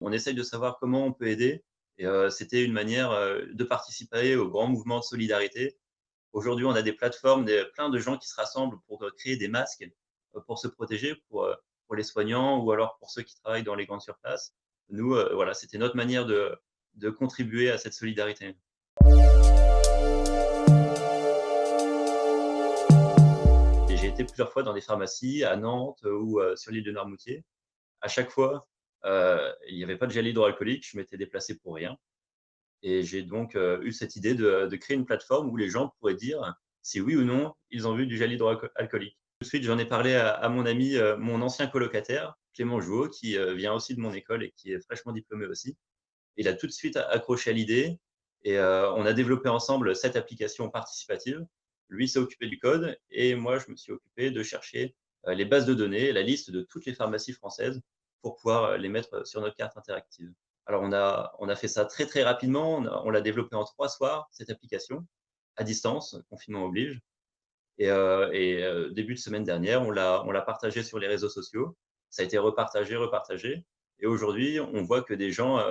On essaye de savoir comment on peut aider et c'était une manière, de participer au grand mouvement de solidarité. Aujourd'hui, on a des plateformes, plein de gens qui se rassemblent pour, créer des masques, pour se protéger, pour les soignants ou alors pour ceux qui travaillent dans les grandes surfaces. Nous, voilà, c'était notre manière de contribuer à cette solidarité. Et j'ai été plusieurs fois dans des pharmacies à Nantes, ou sur l'île de Noirmoutier. À chaque fois, il n'y avait pas de gel hydroalcoolique, je m'étais déplacé pour rien et j'ai donc, eu cette idée de créer une plateforme où les gens pourraient dire si oui ou non ils ont vu du gel hydroalcoolique. Tout de suite, j'en ai parlé à mon ami, mon ancien colocataire, Clément Jouot, qui, vient aussi de mon école et qui est fraîchement diplômé aussi. Il a tout de suite accroché à l'idée et on a développé ensemble cette application participative. Lui s'est occupé du code et moi, je me suis occupé de chercher, les bases de données, la liste de toutes les pharmacies françaises pour pouvoir, les mettre sur notre carte interactive. Alors on a fait ça très, très rapidement. On l'a développée en 3 soirs, cette application, à distance, confinement oblige et début de semaine dernière, on l'a partagée sur les réseaux sociaux. Ça a été repartagé, repartagé et aujourd'hui, on voit que des gens,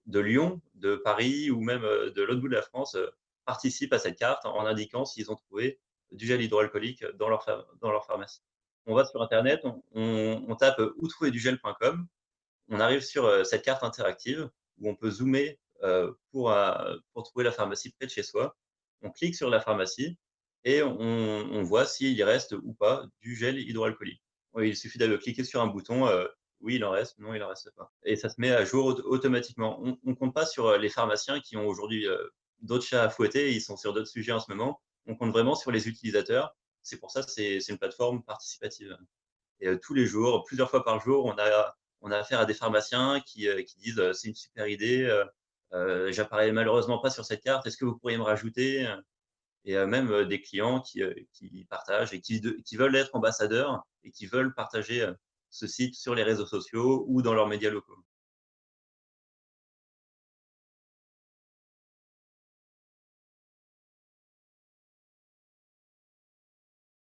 de Lyon, de Paris ou même, de l'autre bout de la France, participent à cette carte en indiquant s'ils ont trouvé du gel hydroalcoolique dans leur pharmacie. On va sur internet, on tape, «où-trouver-du-gel.com», on arrive sur, cette carte interactive où on peut zoomer, pour trouver la pharmacie près de chez soi. On clique sur la pharmacie et on voit s'il reste ou pas du gel hydroalcoolique. Oui, il suffit de cliquer sur un bouton, oui, il en reste, non, il en reste pas et ça se met à jour automatiquement. On compte pas sur, les pharmaciens qui ont aujourd'hui, d'autres chats à fouetter, ils sont sur d'autres sujets en ce moment. On compte vraiment sur les utilisateurs. C'est pour ça, c'est une plateforme participative et tous les jours, plusieurs fois par jour, on a affaire à des pharmaciens qui disent, «C'est une super idée, j'apparais malheureusement pas sur cette carte, est-ce que vous pourriez me rajouter?» Et même, des clients qui partagent et qui veulent être ambassadeurs et qui veulent partager, ce site sur les réseaux sociaux ou dans leurs médias locaux.